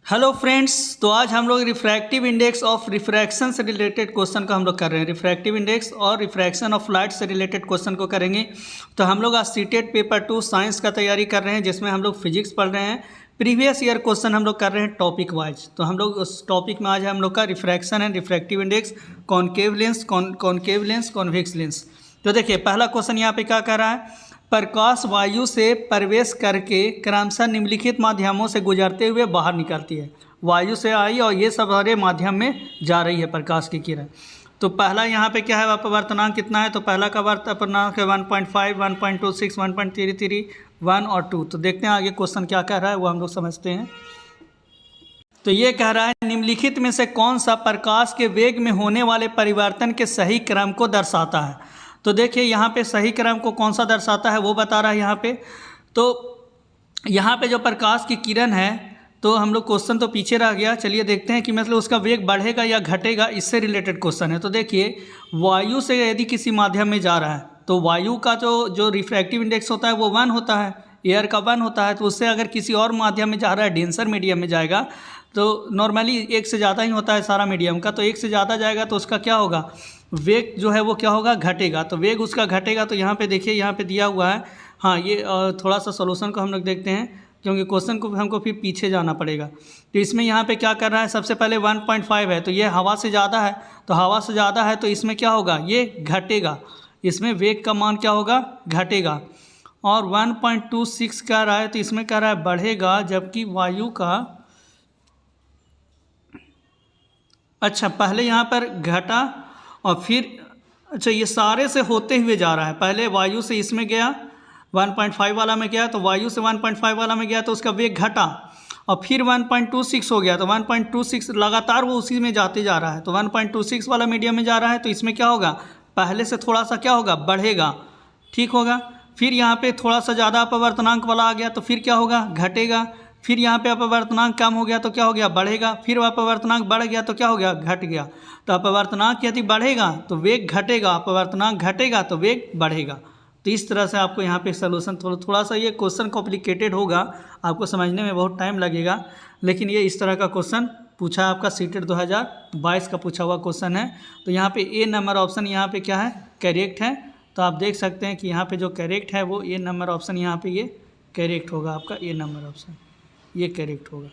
Hello friends, तो आज हम लोग रिफ्रैक्टिव इंडेक्स ऑफ रिफ्रैक्शन से रिलेटेड क्वेश्चन का हम लोग कर रहे हैं। रिफ्रैक्टिव इंडेक्स और रिफ्रैक्शन ऑफ लाइट से रिलेटेड क्वेश्चन को करेंगे। तो हम लोग आज सीटेट पेपर 2 साइंस का तैयारी कर रहे हैं, जिसमें हम लोग फिजिक्स पढ़ रहे हैं। प्रीवियस ईयर क्वेश्चन हम लोग कर रहे हैं टॉपिक वाइज। तो हम लोग उस टॉपिक में आज हम लोग का refraction and refractive index, concave lens, convex lens. तो देखिए पहला क्वेश्चन यहाँ पे क्या कर रहा है, प्रकाश वायु से प्रवेश करके क्रमशः निम्नलिखित माध्यमों से गुजरते हुए बाहर निकलती है। वायु से आई और ये सब सारे माध्यम में जा रही है प्रकाश की किरण। तो पहला यहाँ पे क्या है, अपवर्तनांक कितना है, तो पहला का अपवर्तनांक है 1.5, 1.26, 1.33, 1 और 2। तो देखते हैं आगे क्वेश्चन क्या कह रहा है, वो हम लोग समझते हैं। तो ये कह रहा है निम्नलिखित में से कौन सा प्रकाश के वेग में होने वाले परिवर्तन के सही क्रम को दर्शाता है। तो देखिए यहाँ पे सही क्रम को कौन सा दर्शाता है वो बता रहा है यहाँ पे। तो यहाँ पे जो प्रकाश की किरण है, तो हम लोग क्वेश्चन तो पीछे रह गया, चलिए देखते हैं कि मतलब उसका वेग बढ़ेगा या घटेगा, इससे रिलेटेड क्वेश्चन है। तो देखिए वायु से यदि किसी माध्यम में जा रहा है तो वायु का जो रिफ्रैक्टिव इंडेक्स होता है वो 1 होता है, एयर का 1 होता है। तो उससे अगर किसी और माध्यम में जा रहा है, डेंसर मीडियम में जाएगा, तो नॉर्मली 1 से ज़्यादा ही होता है सारा मीडियम का। तो 1 से ज़्यादा जाएगा तो उसका क्या होगा, वेग जो है वो क्या होगा, घटेगा। तो वेग उसका घटेगा। तो यहाँ पे देखिए, यहाँ पे दिया हुआ है। हाँ, ये थोड़ा सा सोल्यूशन को हम लोग देखते हैं, क्योंकि क्वेश्चन को हमको फिर पीछे जाना पड़ेगा। तो इसमें यहाँ पे क्या कर रहा है, सबसे पहले 1.5 है, तो ये हवा से ज़्यादा है। तो हवा से ज़्यादा है तो इसमें क्या होगा, ये घटेगा। इसमें वेग का मान क्या होगा, घटेगा। और 1.26 कह रहा है तो इसमें कह रहा है बढ़ेगा, जबकि वायु का, अच्छा पहले यहाँ पर घटा और फिर, अच्छा ये सारे से होते हुए जा रहा है। पहले वायु से इसमें गया, 1.5 वाला में गया, तो वायु से 1.5 वाला में गया तो उसका वेग घटा, और फिर 1.26 हो गया। तो 1.26 लगातार वो उसी में जाते जा रहा है। तो 1.26 वाला मीडियम में जा रहा है तो इसमें क्या होगा, पहले से थोड़ा सा क्या होगा, बढ़ेगा, ठीक होगा। फिर यहाँ पे थोड़ा सा ज़्यादा अपवर्तनांक वाला आ गया तो फिर क्या होगा, घटेगा। फिर यहाँ पे अपवर्तनांक कम हो गया तो क्या हो गया, बढ़ेगा। फिर अपवर्तनांक बढ़ गया तो क्या हो गया, घट गया। तो अपवर्तनांक यदि बढ़ेगा तो वेग घटेगा, अपवर्तनांक घटेगा तो वेग बढ़ेगा। तो इस तरह से आपको यहाँ पे सलूशन, थोड़ा सा ये क्वेश्चन कॉम्प्लिकेटेड होगा, आपको समझने में बहुत टाइम लगेगा, लेकिन ये इस तरह का क्वेश्चन पूछा आपका सीटेट 2022 का पूछा हुआ क्वेश्चन है। तो यहाँ पे ए नंबर ऑप्शन यहाँ पे क्या है, करेक्ट है। तो आप देख सकते हैं कि यहाँ पे जो करेक्ट है वो ए नंबर ऑप्शन, यहाँ पे ये करेक्ट होगा आपका, ए नंबर ऑप्शन ये करेक्ट होगा।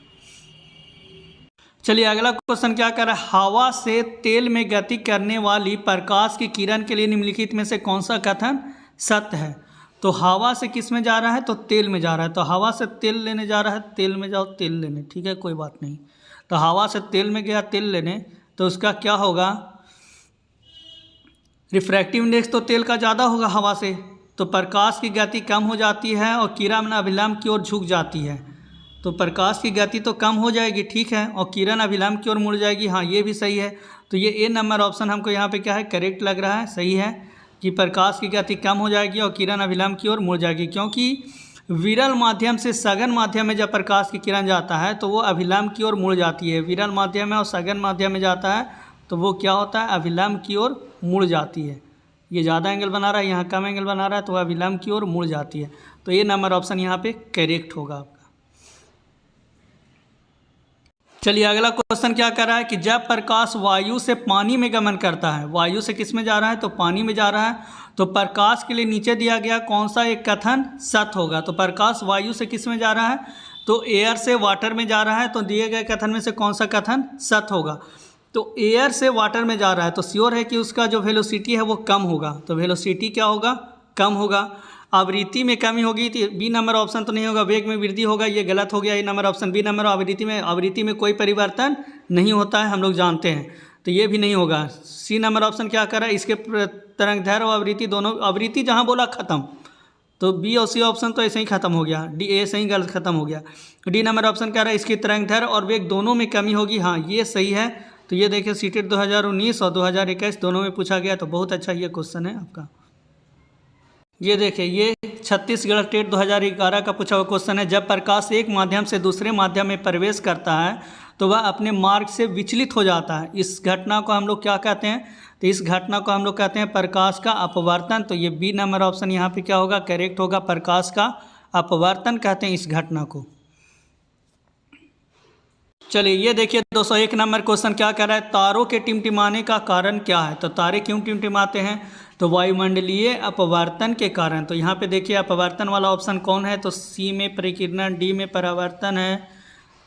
चलिए अगला क्वेश्चन क्या कर रहा है, हवा से तेल में गति करने वाली प्रकाश की किरण के लिए निम्नलिखित में से कौन सा कथन सत्य है। तो हवा से किस में जा रहा है, तो तेल में जा रहा है। तो हवा से तेल लेने जा रहा है, तेल में जाओ तेल लेने, ठीक है, कोई बात नहीं। तो हवा से तेल में गया तेल लेने, तो उसका क्या होगा, रिफ्रैक्टिव इंडेक्स तो तेल का ज़्यादा होगा हवा से। तो प्रकाश की गति कम हो जाती है और किरण अभिलंब की ओर झुक जाती है। तो प्रकाश की गति तो कम हो जाएगी, ठीक है, और किरण अभिलंब की ओर मुड़ जाएगी। हाँ, ये भी सही है। तो ये ए नंबर ऑप्शन हमको यहाँ पे क्या है, करेक्ट लग रहा है, सही है कि प्रकाश की गति कम हो जाएगी और किरण अभिलंब की ओर मुड़ जाएगी। क्योंकि विरल माध्यम से सघन माध्यम में जब प्रकाश की किरण जाता है तो वो अभिलंब की ओर मुड़ जाती है। विरल माध्यम में और सघन माध्यम में जाता है तो वो क्या होता है, अभिलंब की ओर मुड़ जाती है। ये ज़्यादा एंगल बना रहा है, यहाँ कम एंगल बना रहा है, तो वह अभिलंब की ओर मुड़ जाती है। तो ये नंबर ऑप्शन यहाँ पे करेक्ट होगा आपका। चलिए अगला क्वेश्चन क्या कर रहा है कि जब प्रकाश वायु से पानी में गमन करता है, वायु से किस में जा रहा है, तो पानी में जा रहा है, तो प्रकाश के लिए नीचे दिया गया कौन सा एक कथन सत्य होगा। तो प्रकाश वायु से किस में जा रहा है, तो एयर से वाटर में जा रहा है, तो दिए गए कथन में से कौन सा कथन सत्य होगा। तो एयर से वाटर में जा रहा है तो श्योर है कि उसका जो वेलोसिटी है वो कम होगा। तो वेलोसिटी क्या होगा, कम होगा। आवृत्ति में कमी होगी तो बी नंबर ऑप्शन तो नहीं होगा, वेग में वृद्धि होगा, ये गलत हो गया। ये नंबर ऑप्शन बी नंबर, आवृत्ति में कोई परिवर्तन नहीं होता है, हम लोग जानते हैं, तो ये भी नहीं होगा। सी नंबर ऑप्शन क्या कर रहा है, इसके तरंगदैर्घ्य और आवृत्ति दोनों, आवृत्ति जहाँ बोला खत्म, तो बी और सी ऑप्शन तो ऐसे ही खत्म हो गया, डी ए सही गलत खत्म हो गया। डी नंबर ऑप्शन कह रहा है इसकी तरंगदैर्घ्य और वेग दोनों में कमी होगी, हाँ ये सही है। तो ये देखिए सीटेट 2019 और 2021 दोनों में पूछा गया, तो बहुत अच्छा ये क्वेश्चन है आपका। ये देखिए ये छत्तीसगढ़ टेट 2011 का पूछा हुआ क्वेश्चन है। जब प्रकाश एक माध्यम से दूसरे माध्यम में प्रवेश करता है तो वह अपने मार्ग से विचलित हो जाता है। इस घटना को हम लोग क्या कहते हैं, तो इस घटना को हम लोग कहते हैं प्रकाश का अपवर्तन। तो ये बी नंबर ऑप्शन यहाँ पे क्या होगा, करेक्ट होगा, प्रकाश का अपवर्तन कहते हैं इस घटना को। चलिए ये देखिए 201 नंबर क्वेश्चन क्या कर रहा है, तारों के टिमटिमाने का कारण क्या है। तो तारे क्यों टिमटिमाते हैं, तो वायुमंडलीय अपवर्तन के कारण। तो यहाँ पे देखिए अपवर्तन वाला ऑप्शन कौन है, तो सी में परिकिरण, डी में परावर्तन है,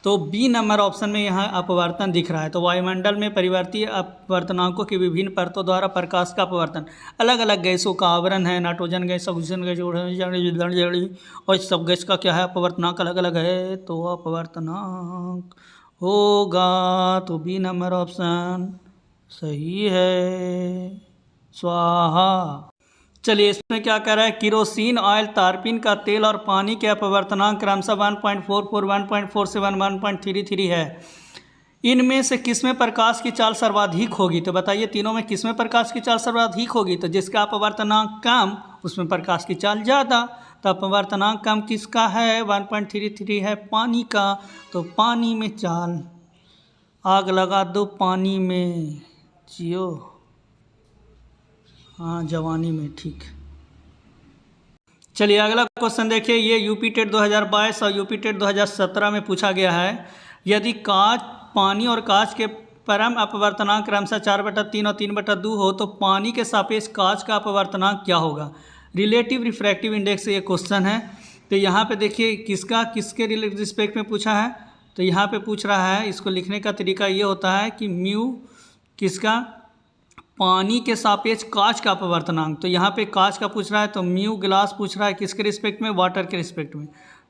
तो बी नंबर ऑप्शन में यहाँ अपवर्तन दिख रहा है। तो वायुमंडल में परिवर्तीय अपवर्तनांकों की विभिन्न परतों द्वारा प्रकाश का अपवर्तन, अलग अलग गैसों का आवरण है, नाइट्रोजन गैस, ऑक्सीजन गैस और सब गैस का क्या है अपवर्तनांक अलग अलग है। तो अपवर्तनांक होगा तो बी नंबर ऑप्शन सही है, स्वाहा। चलिए इसमें क्या कर रहा है, किरोसिन ऑयल, तारपीन का तेल और पानी के अपवर्तनांक क्रमशः 1.44, 1.47, 1.33 है। इनमें से किसमें प्रकाश की चाल सर्वाधिक होगी। तो बताइए तीनों में किसमें प्रकाश की चाल सर्वाधिक होगी। तो जिसका अपवर्तनांक कम उसमें प्रकाश की चाल ज़्यादा। तो अपवर्तनांक कम किसका है, 1.33 है पानी का। तो पानी में चाल, आग लगा दो पानी में, जियो, हाँ जवानी में, ठीक। चलिए अगला क्वेश्चन देखिए, ये यूपी टेट 2022 और यूपी टेट 2017 में पूछा गया है। यदि कांच, पानी और कांच के परम अपवर्तनांक क्रमशः 4/3 और 3/2 हो तो पानी के सापेक्ष कांच का अपवर्तनांक क्या होगा। रिलेटिव रिफ्रैक्टिव इंडेक्स ये क्वेश्चन है। तो यहाँ पे देखिए किसके रिस्पेक्ट में पूछा है। तो यहाँ पे पूछ रहा है, इसको लिखने का तरीका ये होता है कि म्यू किसका, पानी के सापेक्ष कांच का अपवर्तनांक। तो यहाँ पे कांच का पूछ रहा है, तो म्यू ग्लास पूछ रहा है किसके रिस्पेक्ट में, वाटर के रिस्पेक्ट में।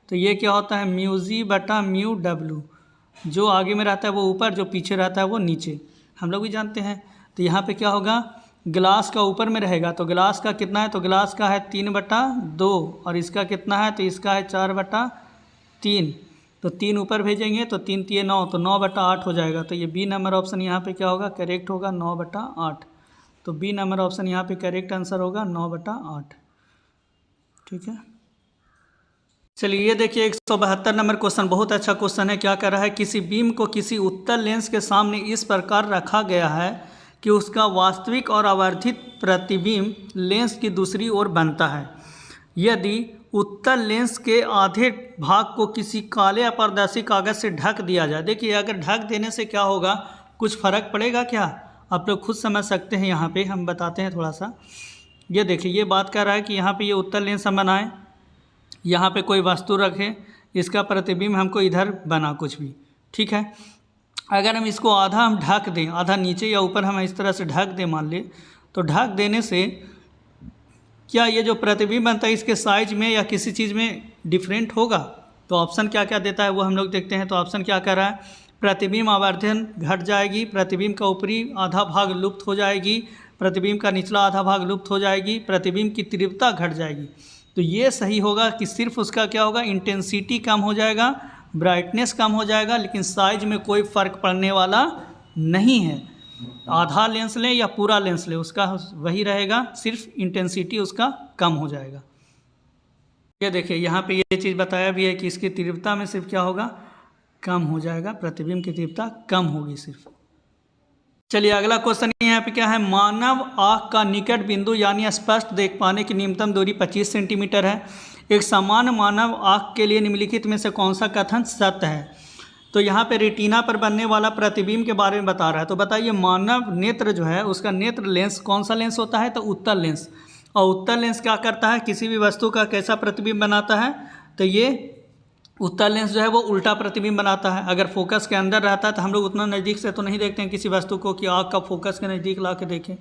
तो ये क्या होता है, म्यू जी बटा म्यू डब्लू। जो आगे में रहता है वो ऊपर, जो पीछे रहता है वो नीचे, हम लोग भी जानते हैं। तो यहाँ पे क्या होगा, गिलास का ऊपर में रहेगा। तो गिलास का कितना है, तो गिलास का है 3/2 और इसका कितना है, तो इसका है 4/3। तो 3 ऊपर भेजेंगे तो 3 3 9, तो 9/8 हो जाएगा। तो ये बी नंबर ऑप्शन यहाँ पे क्या होगा, करेक्ट होगा, 9/8। तो बी नंबर ऑप्शन यहाँ पे करेक्ट आंसर होगा 9/8, ठीक है। चलिए ये देखिए 172 नंबर क्वेश्चन, बहुत अच्छा क्वेश्चन है। क्या कर रहा है, किसी बीम को किसी उत्तल लेंस के सामने इस प्रकार रखा गया है कि उसका वास्तविक और आवर्धित प्रतिबिंब लेंस की दूसरी ओर बनता है। यदि उत्तल लेंस के आधे भाग को किसी काले अपारदर्शी कागज से ढक दिया जाए, देखिए अगर ढक देने से क्या होगा, कुछ फ़र्क पड़ेगा क्या, आप लोग खुद समझ सकते हैं। यहाँ पे हम बताते हैं थोड़ा सा। ये देखिए ये बात कर रहा है कि यहाँ पे ये उत्तल लेंस हम बनाएं, यहाँ पे कोई वस्तु रखें, इसका प्रतिबिंब हमको इधर बना कुछ भी, ठीक है। अगर हम इसको आधा हम ढक दें, आधा नीचे या ऊपर हम इस तरह से ढक दें मान ले, तो ढक देने से क्या ये जो प्रतिबिंब बनता है इसके साइज में या किसी चीज़ में डिफरेंट होगा। तो ऑप्शन क्या क्या देता है वो हम लोग देखते हैं। तो ऑप्शन क्या कर रहा है, प्रतिबिंब आवर्धन घट जाएगी, प्रतिबिंब का ऊपरी आधा भाग लुप्त हो जाएगी, प्रतिबिंब का निचला आधा भाग लुप्त हो जाएगी, प्रतिबिंब की तीव्रता घट जाएगी। तो ये सही होगा कि सिर्फ उसका क्या होगा, इंटेंसिटी कम हो जाएगा, ब्राइटनेस कम हो जाएगा, लेकिन साइज में कोई फ़र्क पड़ने वाला नहीं है। आधा लेंस लें या पूरा लेंस लें उसका वही रहेगा, सिर्फ इंटेंसिटी उसका कम हो जाएगा। ये देखिए यहाँ पे ये चीज़ बताया भी है कि इसकी तीव्रता में सिर्फ क्या होगा, कम हो जाएगा, प्रतिबिंब की तीव्रता कम होगी सिर्फ। चलिए अगला क्वेश्चन यहाँ पे क्या है, मानव आँख का निकट बिंदु यानी स्पष्ट देख पाने की न्यूनतम दूरी 25 सेंटीमीटर है। एक सामान्य मानव आँख के लिए निम्नलिखित में से कौन सा कथन सत्य है। तो यहाँ पे रेटिना पर बनने वाला प्रतिबिंब के बारे में बता रहा है। तो बताइए मानव नेत्र जो है उसका नेत्र लेंस कौन सा लेंस होता है, तो उत्तल लेंस। और उत्तल लेंस क्या करता है, किसी भी वस्तु का कैसा प्रतिबिंब बनाता है, तो ये उत्तल लेंस जो है वो उल्टा प्रतिबिंब बनाता है। अगर फोकस के अंदर रहता है तो हम लोग उतना नज़दीक से तो नहीं देखते हैं किसी वस्तु को कि आँख का फोकस के नज़दीक ला के देखें,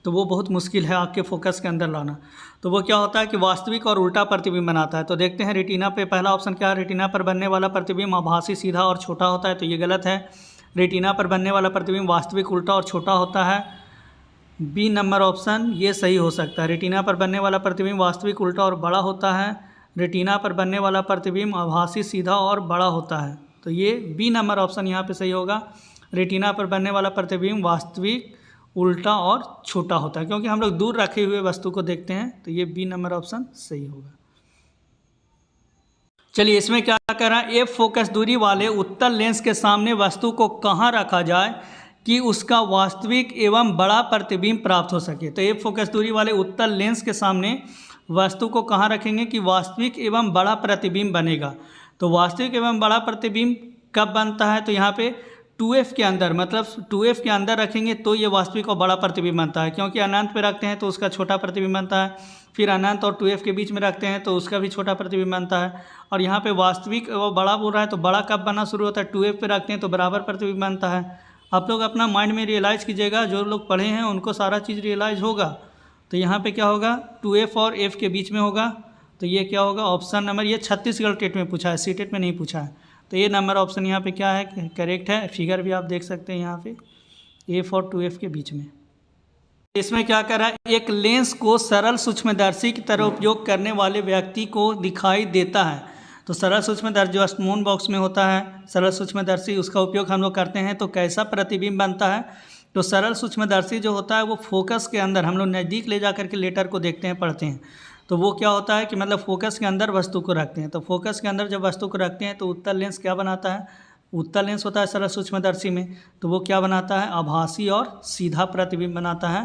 तो वो बहुत मुश्किल है आँख के फोकस के अंदर लाना। तो वो क्या होता है कि वास्तविक और उल्टा प्रतिबिंब बनाता है। तो देखते हैं रेटिना पे पहला ऑप्शन क्या है, रेटिना पर बनने वाला प्रतिबिंब आभासी सीधा और छोटा होता है, तो ये गलत है। रेटिना पर बनने वाला प्रतिबिंब वास्तविक उल्टा और छोटा होता है, बी नंबर ऑप्शन ये सही हो सकता है। रेटिना पर बनने वाला प्रतिबिंब वास्तविक उल्टा और बड़ा होता है, रेटिना पर बनने वाला प्रतिबिंब आभासी सीधा और बड़ा होता है, तो ये बी नंबर ऑप्शन यहाँ पे सही होगा। रेटिना पर बनने वाला प्रतिबिंब वास्तविक उल्टा और छोटा होता है, क्योंकि हम लोग दूर रखे हुए वस्तु को देखते हैं, तो ये बी नंबर ऑप्शन सही होगा। चलिए इसमें क्या करा, एफ फोकस दूरी वाले उत्तल लेंस के सामने वस्तु को कहाँ रखा जाए कि उसका वास्तविक एवं बड़ा प्रतिबिंब प्राप्त हो सके। तो एफ फोकस दूरी वाले उत्तल लेंस के सामने वस्तु को कहाँ रखेंगे कि वास्तविक एवं बड़ा प्रतिबिंब बनेगा। तो वास्तविक एवं बड़ा प्रतिबिंब कब बनता है, तो यहाँ पे 2f के अंदर, मतलब 2f के अंदर रखेंगे तो ये वास्तविक और बड़ा प्रतिबिंब बनता है, क्योंकि अनंत पे रखते हैं तो उसका छोटा प्रतिबिंब बनता है, फिर अनंत और 2f के बीच में रखते हैं तो उसका भी छोटा प्रतिबिंब बनता है। और यहाँ पे वास्तविक और बड़ा बोल रहा है तो बड़ा कब बनना शुरू होता है, 2f पे रखते हैं तो बराबर प्रतिबिंब बनता है। आप लोग अपना माइंड में रियलाइज़ कीजिएगा, जो लोग पढ़े हैं उनको सारा चीज़ रियलाइज़ होगा। तो यहाँ पे क्या होगा, 2f और f के बीच में होगा, तो ये क्या होगा ऑप्शन नंबर, ये छत्तीसगढ़ टेट में पूछा है, सीटेट में नहीं पूछा है। तो ये नंबर ऑप्शन यहाँ पे क्या है, करेक्ट है। फिगर भी आप देख सकते हैं यहाँ पे f और 2f के बीच में। इसमें क्या कर रहा है, एक लेंस को सरल सूक्ष्मदर्शी की तरह उपयोग करने वाले व्यक्ति को दिखाई देता है। तो सरल सूक्ष्मदर्शी जो स्मून बॉक्स में होता है, सरल सूक्ष्मदर्शी, उसका उपयोग हम लोग करते हैं तो कैसा प्रतिबिंब बनता है। तो सरल सूक्ष्मदर्शी जो होता है वो फोकस के अंदर, हम लोग नज़दीक ले जा करके लेटर को देखते हैं, पढ़ते हैं, तो वो क्या होता है कि मतलब फोकस के अंदर वस्तु को रखते हैं। तो फोकस के अंदर जब वस्तु को रखते हैं तो उत्तल लेंस क्या बनाता है, उत्तल लेंस होता है सरल सूक्ष्मदर्शी में, तो वो क्या बनाता है, आभासी और सीधा प्रतिबिंब बनाता है।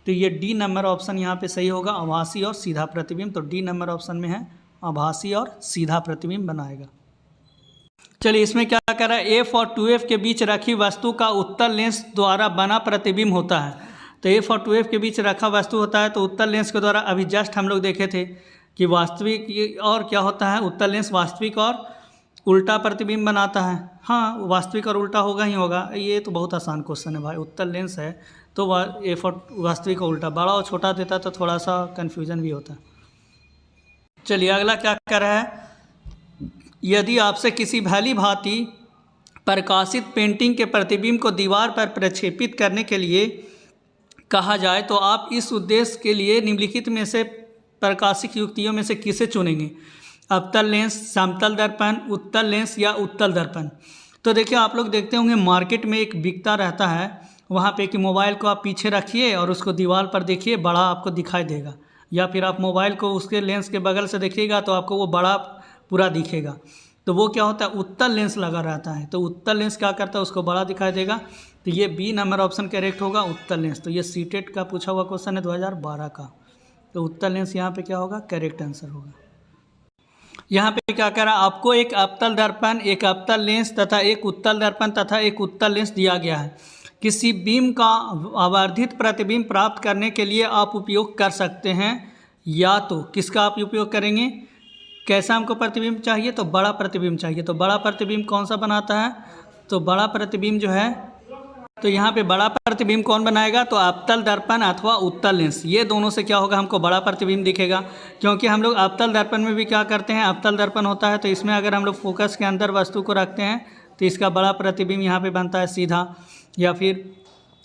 तो ये डी नंबर ऑप्शन यहाँ पे सही होगा, आभासी और सीधा प्रतिबिंब। तो डी नंबर ऑप्शन में है आभासी और सीधा प्रतिबिंब बनाएगा। चलिए इसमें क्या कर रहा है, f और 2f के बीच रखी वस्तु का उत्तल लेंस द्वारा बना प्रतिबिंब होता है। तो f और 2f के बीच रखा वस्तु होता है तो उत्तल लेंस के द्वारा, अभी जस्ट हम लोग देखे थे कि वास्तविक और क्या होता है, उत्तल लेंस वास्तविक और उल्टा प्रतिबिंब बनाता है। हाँ, वास्तविक और उल्टा होगा ही होगा, ये तो बहुत आसान क्वेश्चन है भाई। उत्तल लेंस है तो f और वास्तविक और उल्टा, बड़ा और छोटा देता तो थोड़ा सा कन्फ्यूजन भी होता। चलिए अगला क्या कर रहा है, यदि आपसे किसी भली भांति प्रकाशित पेंटिंग के प्रतिबिंब को दीवार पर प्रक्षेपित करने के लिए कहा जाए तो आप इस उद्देश्य के लिए निम्नलिखित में से प्रकाशिक युक्तियों में से किसे चुनेंगे, अवतल लेंस, समतल दर्पण, उत्तल लेंस या उत्तल दर्पण। तो देखिए आप लोग देखते होंगे मार्केट में एक बिकता रहता है वहाँ पे कि मोबाइल को आप पीछे रखिए और उसको दीवार पर देखिए, बड़ा आपको दिखाई देगा, या फिर आप मोबाइल को उसके लेंस के बगल से देखिएगा तो आपको वो बड़ा पूरा दिखेगा। तो वो क्या होता है, उत्तल लेंस लगा रहता है, तो उत्तल लेंस क्या करता है, उसको बड़ा दिखाई देगा। तो ये बी नंबर ऑप्शन करेक्ट होगा, उत्तल लेंस। तो ये सीटेट का पूछा हुआ क्वेश्चन है 2012 का, तो उत्तल लेंस यहाँ पे क्या होगा, करेक्ट आंसर होगा। यहाँ पे क्या करा, आपको एक अवतल दर्पण, एक अवतल लेंस तथा एक उत्तल दर्पण तथा एक उत्तल लेंस दिया गया है। किसी बीम का आवर्धित प्रतिबिंब प्राप्त करने के लिए आप उपयोग कर सकते हैं, या तो किसका आप उपयोग करेंगे, कैसा हमको प्रतिबिंब चाहिए, तो बड़ा प्रतिबिंब चाहिए। तो बड़ा प्रतिबिंब कौन सा बनाता है, तो बड़ा प्रतिबिंब जो है, तो यहाँ पे बड़ा प्रतिबिंब कौन बनाएगा, तो अवतल दर्पण अथवा उत्तल लेंस, ये दोनों से क्या होगा, हमको बड़ा प्रतिबिंब दिखेगा। क्योंकि हम लोग अवतल दर्पण में भी क्या करते हैं, अवतल दर्पण होता है तो इसमें अगर हम लोग फोकस के अंदर वस्तु को रखते हैं तो इसका बड़ा प्रतिबिंब यहाँ पे बनता है सीधा, या फिर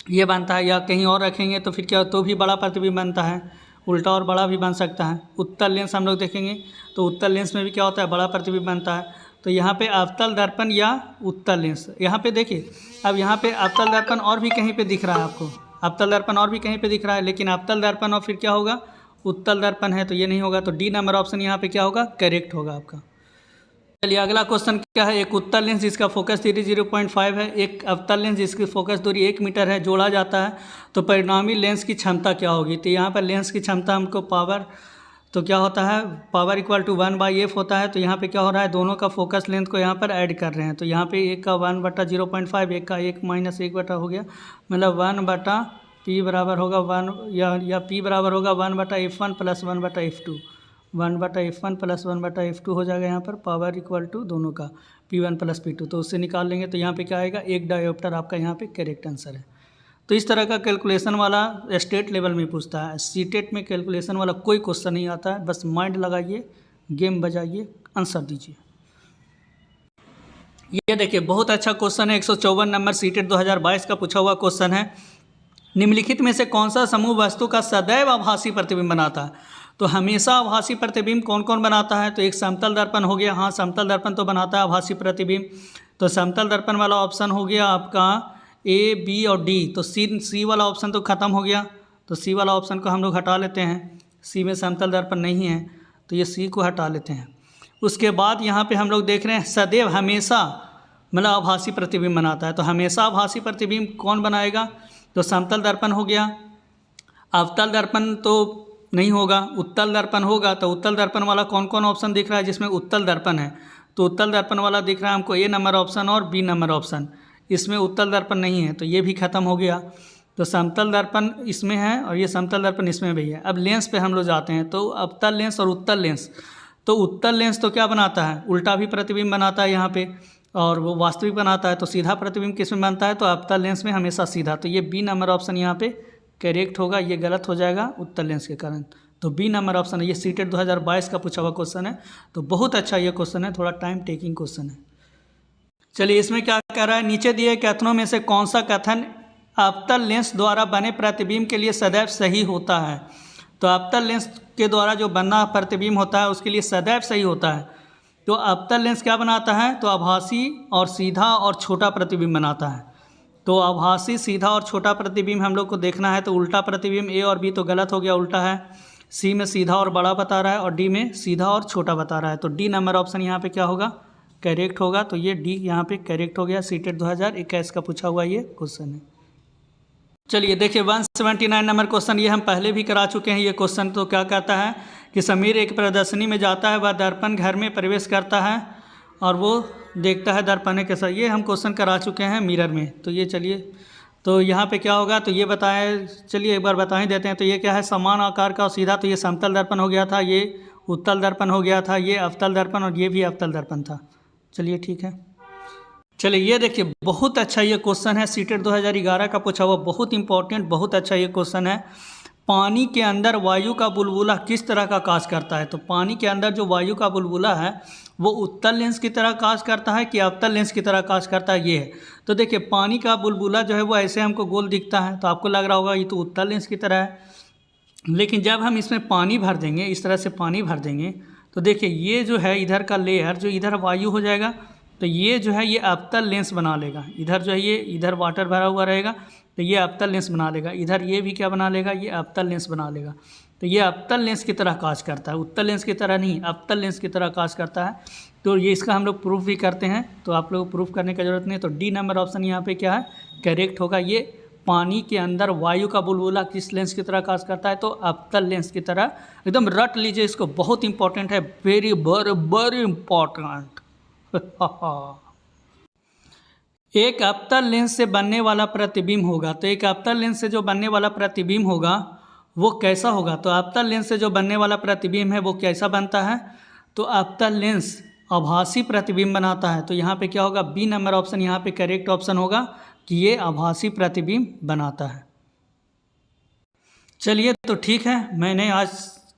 ये बनता है, या कहीं और रखेंगे तो फिर क्या, तो भी बड़ा प्रतिबिंब बनता है, उल्टा और बड़ा भी बन सकता है। उत्तल लेंस हम लोग देखेंगे तो उत्तल लेंस में भी क्या होता है, बड़ा प्रतिबिंब बनता है। तो यहाँ पे अवतल दर्पण या उत्तल लेंस, यहाँ पे देखिए, अब यहाँ पे अवतल दर्पण और भी कहीं पे दिख रहा है आपको, अवतल दर्पण और भी कहीं पे दिख रहा है, लेकिन अवतल दर्पण और फिर क्या होगा, उत्तल दर्पण है, तो ये नहीं होगा। तो डी नंबर ऑप्शन यहाँ पे क्या होगा, करेक्ट होगा आपका। चलिए अगला क्वेश्चन क्या है, एक उत्तल लेंस जिसका फोकस दूरी 0.5 है, एक अवतल लेंस जिसकी फोकस दूरी 1 मीटर है, जोड़ा जाता है तो परिणामी लेंस की क्षमता क्या होगी। तो यहाँ पर लेंस की क्षमता हमको पावर, तो क्या होता है, पावर इक्वल टू 1/f होता है। तो यहाँ पे क्या हो रहा है, दोनों का फोकस लेंथ को यहाँ पर ऐड कर रहे हैं, तो यहाँ पे एक का 1/0.5, एक का 1 - 1 हो गया, मतलब 1/p बराबर होगा 1, या p बराबर होगा 1/f1 + 1/f2, 1/f1 + 1/f2 हो जाएगा यहाँ पर, पावर इक्वल टू दोनों का p1 + p2, तो उससे निकाल लेंगे तो यहाँ पे क्या आएगा, 1 डायोप्टर आपका यहाँ पे करेक्ट आंसर है। तो इस तरह का कैलकुलेशन वाला स्टेट लेवल में पूछता है, सीटेट में कैलकुलेशन वाला कोई क्वेश्चन नहीं आता है, बस माइंड लगाइए, गेम बजाइए, आंसर दीजिए। ये देखिए बहुत अच्छा क्वेश्चन है, 154 नंबर सीटेट 2022 का पूछा हुआ क्वेश्चन है। निम्नलिखित में से कौन सा समूह वस्तु का सदैव आभासी प्रतिबिंब बनाता है। तो हमेशा आभासी प्रतिबिंब कौन कौन बनाता है, तो एक समतल दर्पण हो गया, हाँ समतल दर्पण तो बनाता है आभासी प्रतिबिंब। तो समतल दर्पण वाला ऑप्शन हो गया आपका ए, बी और डी। तो सी वाला ऑप्शन तो ख़त्म हो गया, तो सी वाला ऑप्शन को हम लोग हटा लेते हैं, सी में समतल दर्पण नहीं है तो ये सी को हटा लेते हैं। उसके बाद यहाँ पे हम लोग देख रहे हैं सदैव, हमेशा मतलब आभासी प्रतिबिंब बनाता है। तो हमेशा आभासी प्रतिबिंब कौन बनाएगा, तो समतल दर्पण हो गया, अवतल दर्पण तो नहीं होगा, उत्तल दर्पण होगा। तो उत्तल दर्पण वाला कौन कौन ऑप्शन दिख रहा है जिसमें उत्तल दर्पण है, तो उत्तल दर्पण वाला दिख रहा है हमको ए नंबर ऑप्शन और बी नंबर ऑप्शन, इसमें उत्तल दर्पण नहीं है तो ये भी खत्म हो गया। तो समतल दर्पण इसमें है और ये समतल दर्पण इसमें भी है। अब लेंस पे हम लोग जाते हैं, तो अवतल लेंस और उत्तल लेंस। तो उत्तल लेंस तो क्या बनाता है, उल्टा भी प्रतिबिंब बनाता है यहाँ पे, और वो वास्तविक बनाता है। तो सीधा प्रतिबिंब किस में बनता है, तो अवतल लेंस में हमेशा सीधा। तो ये बी नंबर ऑप्शन यहाँ पे करेक्ट होगा, ये गलत हो जाएगा उत्तल लेंस के कारण। तो बी नंबर ऑप्शन है। ये सीटेट 2022 का पूछा हुआ क्वेश्चन है, तो बहुत अच्छा ये क्वेश्चन है, थोड़ा टाइम टेकिंग क्वेश्चन है। चलिए इसमें क्या कह रहा है, नीचे दिए कथनों में से कौन सा कथन अवतल लेंस द्वारा बने प्रतिबिंब के लिए सदैव सही होता है। तो अवतल लेंस के द्वारा जो बना प्रतिबिंब होता है उसके लिए सदैव सही होता है। तो अवतल लेंस क्या बनाता है, तो आभासी और सीधा और छोटा प्रतिबिंब बनाता है। तो आभासी, सीधा और छोटा प्रतिबिंब हम लोग को देखना है। तो उल्टा प्रतिबिंब ए और बी तो गलत हो गया, उल्टा है। सी में सीधा और बड़ा बता रहा है और डी में सीधा और छोटा बता रहा है। तो डी नंबर ऑप्शन यहाँ पे क्या होगा, करेक्ट होगा। तो ये डी यहाँ पे करेक्ट हो गया। सीटेट 2021 का पूछा हुआ ये क्वेश्चन है। चलिए देखिए 179 नंबर क्वेश्चन, ये हम पहले भी करा चुके हैं ये क्वेश्चन। तो क्या कहता है कि समीर एक प्रदर्शनी में जाता है, वह दर्पण घर में प्रवेश करता है और वो देखता है दर्पण के साथ। ये हम क्वेश्चन करा चुके हैं मिरर में। तो ये चलिए, तो यहाँ पे क्या होगा, तो ये बताएं, चलिए एक बार बता ही देते हैं। तो ये क्या है, समान आकार का और सीधा। तो ये समतल दर्पण हो गया था, ये उत्तल दर्पण हो गया था, ये अवतल दर्पण और ये भी अवतल दर्पण था। चलिए ठीक है। चलिए ये देखिए बहुत अच्छा ये क्वेश्चन है, सीटेट 2011 का पूछा हुआ, बहुत इंपॉर्टेंट, बहुत अच्छा ये क्वेश्चन है। पानी के अंदर वायु का बुलबुला किस तरह का काज करता है। तो पानी के अंदर जो वायु का बुलबुला है वो उत्तल लेंस की तरह काज करता है कि अवतल लेंस की तरह काज करता है, ये है। तो देखिए पानी का बुलबुला जो है वो ऐसे हमको गोल दिखता है, तो आपको लग रहा होगा ये तो उत्तल लेंस की तरह है। लेकिन जब हम इसमें पानी भर देंगे, इस तरह से पानी भर देंगे, तो देखिए ये जो है इधर का लेयर जो इधर वायु हो जाएगा, तो ये जो है ये अवतल लेंस बना लेगा। इधर जो है ये इधर वाटर भरा हुआ रहेगा, तो ये अवतल लेंस बना लेगा। इधर ये भी क्या बना लेगा, ये अवतल लेंस बना लेगा। तो ये अवतल लेंस की तरह काज करता है, उत्तल लेंस की तरह नहीं, अवतल लेंस की तरह काज करता है। तो ये इसका हम लोग प्रूफ भी करते हैं, तो आप लोग प्रूफ करने की ज़रूरत नहीं है। तो डी नंबर ऑप्शन यहाँ पे क्या है, करेक्ट होगा। ये पानी के अंदर वायु का बुलबुला किस लेंस की तरह काज करता है, तो अवतल लेंस की तरह। एकदम रट लीजिए इसको, बहुत इंपॉर्टेंट है, वेरी वेरी इंपॉर्टेंट। एक अवतल लेंस से बनने वाला प्रतिबिंब होगा। तो एक अवतल लेंस से जो बनने वाला प्रतिबिंब होगा वो कैसा होगा। तो अवतल लेंस से जो बनने वाला प्रतिबिंब है वो कैसा बनता है, तो अवतल लेंस आभासी प्रतिबिंब बनाता है। तो यहाँ पे क्या होगा, बी नंबर ऑप्शन यहाँ पे करेक्ट ऑप्शन होगा कि ये आभासी प्रतिबिंब बनाता है। चलिए तो ठीक है, मैंने आज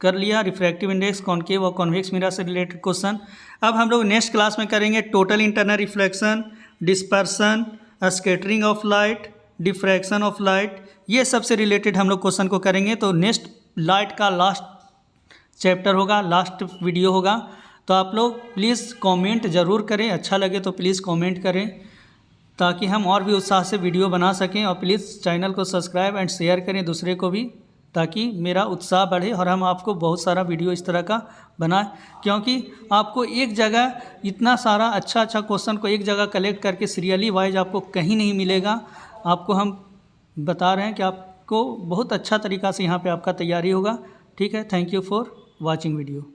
कर लिया रिफ्रैक्टिव इंडेक्स, कॉनकेव और कॉन्वेक्स मिरर से रिलेटेड क्वेश्चन। अब हम लोग नेक्स्ट क्लास में करेंगे total internal reflection, dispersion, scattering of light, diffraction of light, ये सब से रिलेटेड हम लोग क्वेश्चन को करेंगे। तो नेक्स्ट लाइट का लास्ट चैप्टर होगा, लास्ट वीडियो होगा। तो आप लोग प्लीज़ कमेंट ज़रूर करें, अच्छा लगे तो प्लीज़ कमेंट करें ताकि हम और भी उत्साह से वीडियो बना सकें। और प्लीज़ चैनल को सब्सक्राइब एंड शेयर करें दूसरे को भी, ताकि मेरा उत्साह बढ़े और हम आपको बहुत सारा वीडियो इस तरह का बनाएं। क्योंकि आपको एक जगह इतना सारा अच्छा क्वेश्चन को एक जगह कलेक्ट करके सीरियली वाइज आपको कहीं नहीं मिलेगा। आपको हम बता रहे हैं कि आपको बहुत अच्छा तरीक़ा से यहाँ पे आपका तैयारी होगा। ठीक है, thank you for watching video.